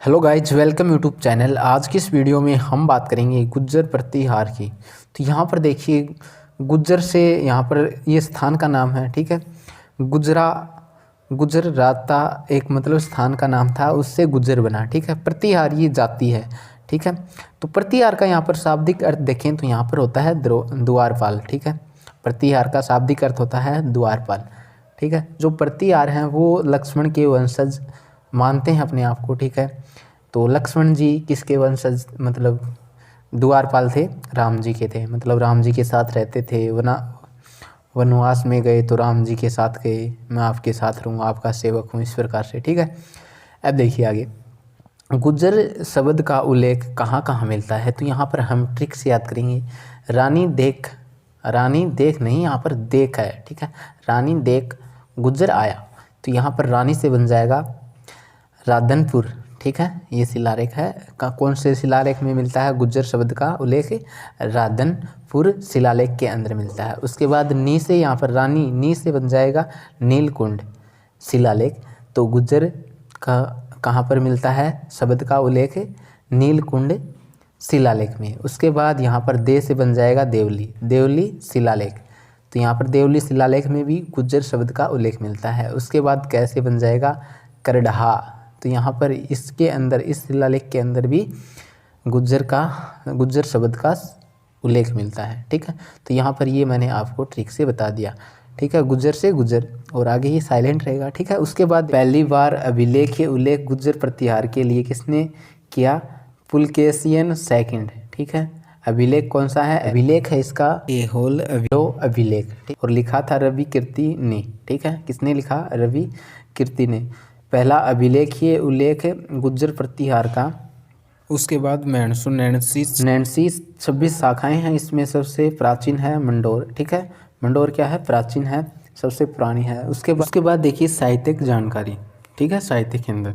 Hello guys, welcome YouTube channel. आज की इस वीडियो में हम बात करेंगे गुज्जर प्रतिहार की। तो यहाँ पर देखिए, गुज्जर से यहाँ पर ये स्थान का नाम है, ठीक है। गुजराता एक मतलब स्थान का नाम था, उससे गुज्जर बना, ठीक है। प्रतिहार ये जाति है, ठीक है। तो प्रतिहार का यहाँ पर शाब्दिक अर्थ देखें तो यहाँ पर होता है द्वारपाल, ठीक है। प्रतिहार का शाब्दिक अर्थ होता है द्वारपाल, ठीक है। जो प्रतिहार हैं वो लक्ष्मण के वंशज मानते हैं अपने आप को, ठीक है। तो लक्ष्मण जी किसके वंशज मतलब द्वारपाल थे? राम जी के थे, मतलब राम जी के साथ रहते थे। वनवास में गए तो राम जी के साथ गए, मैं आपके साथ रहूँगा, आपका सेवक हूँ, इस प्रकार से, ठीक है। अब देखिए आगे, गुज्जर शब्द का उल्लेख कहाँ कहाँ मिलता है? तो यहाँ पर हम ट्रिक से याद करेंगे। रानी देख नहीं, यहाँ पर देख है, ठीक है। रानी देख गुज्जर आया, तो यहाँ पर रानी से बन जाएगा राधनपुर, ठीक है। ये शिलालेख है, कौन से शिलालेख में मिलता है गुज्जर शब्द का उल्लेख? राधनपुर शिलालेख के अंदर मिलता है। उसके बाद नी से यहाँ पर रानी, नी से बन जाएगा नीलकुंड शिलालेख। तो गुज्जर का कहाँ पर मिलता है शब्द का उल्लेख? नीलकुंड शिलालेख में। उसके बाद यहाँ पर दे से बन जाएगा देवली शिलालेख। तो यहाँ पर देवली शिलालेख में भी गुज्जर शब्द का उल्लेख मिलता है। उसके बाद कैसे बन जाएगा? करढ़ा। तो यहाँ पर इसके अंदर, इस शिलालेख के अंदर भी गुज्जर शब्द का उल्लेख मिलता है, ठीक है। तो यहाँ पर ये मैंने आपको ट्रिक से बता दिया, ठीक है। गुज्जर से गुज्जर, और आगे ये साइलेंट रहेगा, ठीक है। उसके बाद पहली बार अभिलेख उल्लेख गुज्जर प्रतिहार के लिए किसने किया? पुलकेशियन सेकंड, ठीक है। अभिलेख कौन सा है? अभिलेख है इसका अभिलेख, ठीक। और लिखा था रवि कीर्ति ने, ठीक है। किसने लिखा? रवि कीर्ति ने। पहला अभिलेखीय उल्लेख गुज्जर प्रतिहार का। उसके बाद नैणसी 26 शाखाएं हैं, इसमें सबसे प्राचीन है मंडोर, ठीक है। मंडोर क्या है? प्राचीन है, सबसे पुरानी है। उसके बाद देखिए साहित्यिक जानकारी, ठीक है। साहित्य के अंदर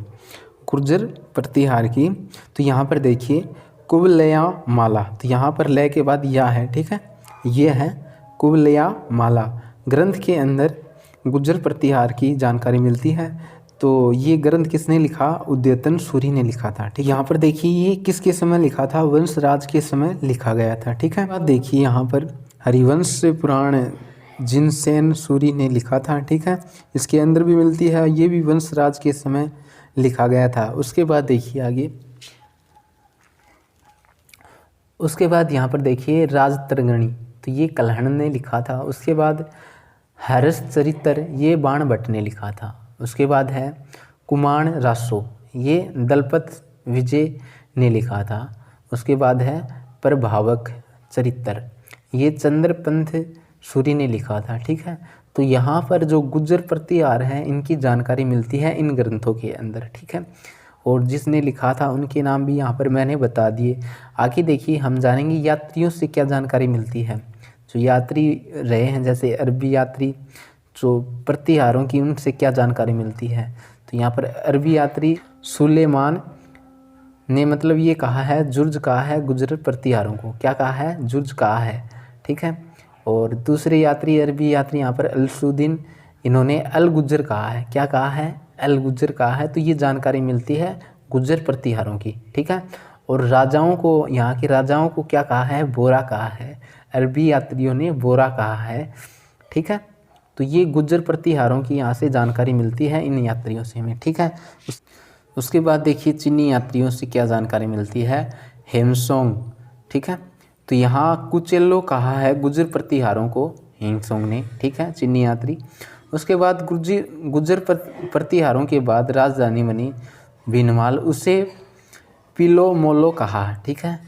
गुज्जर प्रतिहार की, तो यहाँ पर देखिए कुवलया माला, तो यहाँ पर लय के बाद या है, ठीक है। ये है कुवलया माला ग्रंथ के अंदर गुज्जर प्रतिहार की जानकारी मिलती है। तो ये ग्रंथ किसने लिखा? उदयतन सूरी ने लिखा था, ठीक। यहाँ पर देखिए ये किसके समय लिखा था? वंशराज के समय लिखा गया था, ठीक है। देखिए यहाँ पर हरिवंश पुराण जिनसेन सूरी ने लिखा था, ठीक है। इसके अंदर भी मिलती है, ये भी वंशराज के समय लिखा गया था। उसके बाद देखिए आगे, उसके बाद यहाँ पर देखिए राजतरंगिणी, तो ये कल्हण ने लिखा था। उसके बाद हर्ष चरित्र, ये बाण भट्ट ने लिखा था। उसके बाद है कुमाण रासो, ये दलपत विजय ने लिखा था। उसके बाद है प्रभावक चरित्र, ये चंद्रपंथ सूरी ने लिखा था, ठीक है। तो यहाँ पर जो गुज्जर प्रतिहार हैं इनकी जानकारी मिलती है इन ग्रंथों के अंदर, ठीक है। और जिसने लिखा था उनके नाम भी यहाँ पर मैंने बता दिए। आगे देखिए हम जानेंगे यात्रियों से क्या जानकारी मिलती है। जो यात्री रहे हैं जैसे अरबी यात्री, जो प्रतिहारों की, उनसे क्या जानकारी मिलती है? तो यहाँ पर अरबी यात्री सुलेमान ने मतलब ये कहा है, जुर्ज कहा है गुज्जर प्रतिहारों को, क्या कहा है? जुर्ज कहा है, ठीक है। और दूसरे यात्री अरबी यात्री यहाँ पर अलसुद्दीन, इन्होंने अल गुज्जर कहा है, क्या कहा है? अल गुज्जर कहा है। तो ये जानकारी मिलती है गुज्जर प्रतिहारों की, ठीक है। और राजाओं को, यहाँ के राजाओं को क्या कहा है? बोरा कहा है। अरबी यात्रियों ने बोरा कहा है, ठीक है। तो ये गुज्जर प्रतिहारों की यहाँ से जानकारी मिलती है इन यात्रियों से हमें, ठीक है। उसके बाद देखिए चीनी यात्रियों से क्या जानकारी मिलती है? हेमसोंग, ठीक है। तो यहाँ कुचेल्लो कहा है गुज्जर प्रतिहारों को हेमसोंग ने, ठीक है, चीनी यात्री। उसके बाद गुज्जर प्रतिहारों के बाद राजधानी बनी भीनमाल, उसे पिलो मोलो कहा, ठीक है।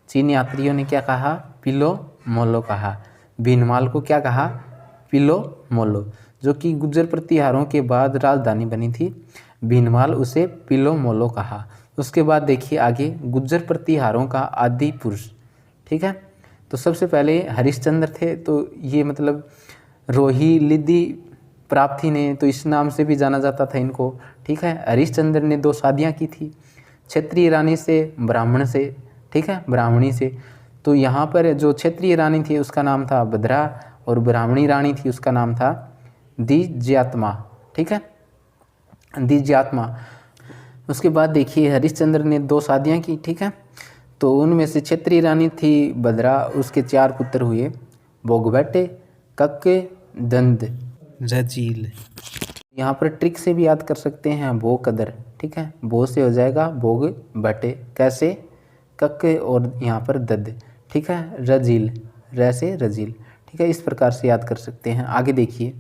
चीन यात्रियों ने क्या कहा? पिलो मोलो कहा। भीनमाल को क्या कहा? पिलो मोलो। जो कि गुज्जर प्रतिहारों के बाद राजधानी बनी थी भीनमाल, उसे पिलो मोलो कहा। उसके बाद देखिए आगे गुज्जर प्रतिहारों का आदि पुरुष, ठीक है। तो सबसे पहले हरिश्चंद्र थे, तो ये मतलब रोही लिद्धि प्राप्ति ने, तो इस नाम से भी जाना जाता था इनको, ठीक है। हरिश्चंद्र ने 2 शादियाँ की थी, क्षेत्रीय रानी से, ब्राह्मण से, ठीक है, ब्राह्मणी से। तो यहाँ पर जो क्षेत्रीय रानी थी उसका नाम था भद्रा, और ब्राह्मणी रानी थी उसका नाम था द्विजात्मा, ठीक है, द्विजात्मा। उसके बाद देखिए हरिश्चंद्र ने 2 शादियाँ की, ठीक है। तो उनमें से क्षेत्रीय रानी थी भद्रा, उसके 4 पुत्र हुए, भोगभट, कक्के, दंद, रजील। यहाँ पर ट्रिक से भी याद कर सकते हैं, भो कदर, ठीक है। भो से हो जाएगा भोग भट्टे, कैसे, कक्के और यहाँ पर दद, ठीक है। रजील, र से रजील, ठीक है। इस प्रकार से याद कर सकते हैं। आगे देखिए,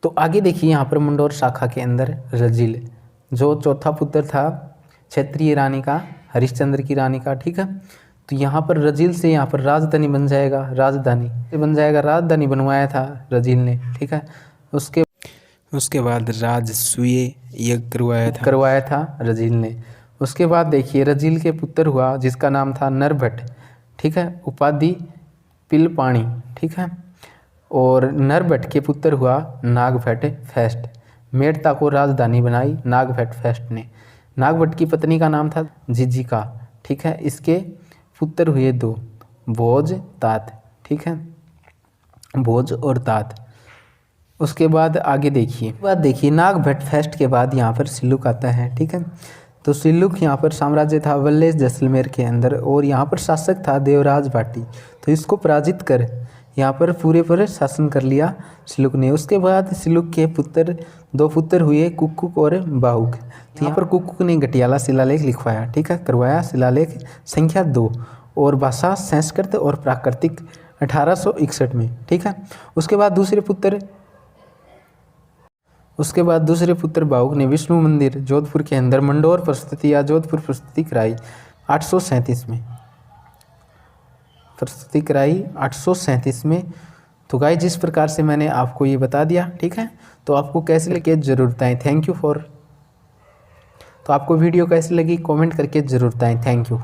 तो आगे देखिए यहाँ पर मंडोर शाखा के अंदर रजील जो चौथा पुत्र था क्षेत्रीय रानी का, हरिश्चंद्र की रानी का, ठीक है। तो यहाँ पर रजील से यहाँ पर राजधानी बन जाएगा, राजधानी बन जाएगा, राजधानी बनवाया था रजील ने, ठीक है। उसके बाद राजसूय यज्ञ करवाया था रजील ने। उसके बाद देखिए रजील के पुत्र हुआ जिसका नाम था नरभट्ट, ठीक है, उपाधि पिलपाणी, ठीक है। और नरभट्ट के पुत्र हुआ नागभट्ट फैस्ट। मेड़ता को राजधानी बनाई नागभट्ट फैस्ट ने। नागभट्ट की पत्नी का नाम था जिजिका, ठीक है। इसके पुत्र हुए 2, भोज तात, ठीक है, भोज और तात। उसके बाद आगे देखिए नागभट्ट फेस्ट के बाद यहाँ पर सिल्लुक आता है, ठीक है। तो सिल्लुक यहाँ पर साम्राज्य था वल्लेश जैसलमेर के अंदर, और यहाँ पर शासक था देवराज भाटी। तो इसको पराजित कर यहाँ पर पूरे पर शासन कर लिया सिल्लुक ने। उसके बाद सिल्लुक के 2 पुत्र हुए, कुक्कुक और बाहुक। तो यहाँ पर कुक्कुक ने घटियाला शिलालेख लिखवाया, ठीक है, करवाया शिलालेख संख्या 2, और भाषा संस्कृत और प्राकृतिक 1861 में, ठीक है। उसके बाद दूसरे पुत्र बाहुक ने विष्णु मंदिर जोधपुर के अंदर मंडोर प्रस्तुति या जोधपुर प्रस्तुति कराई 837 में, प्रस्तुति कराई 837 में। तो गाइस जिस प्रकार से मैंने आपको ये बता दिया, ठीक है, तो आपको कैसे लगे जरूर बताएं। Thank you for. तो आपको वीडियो कैसी लगी कमेंट करके जरूर बताएं। Thank you.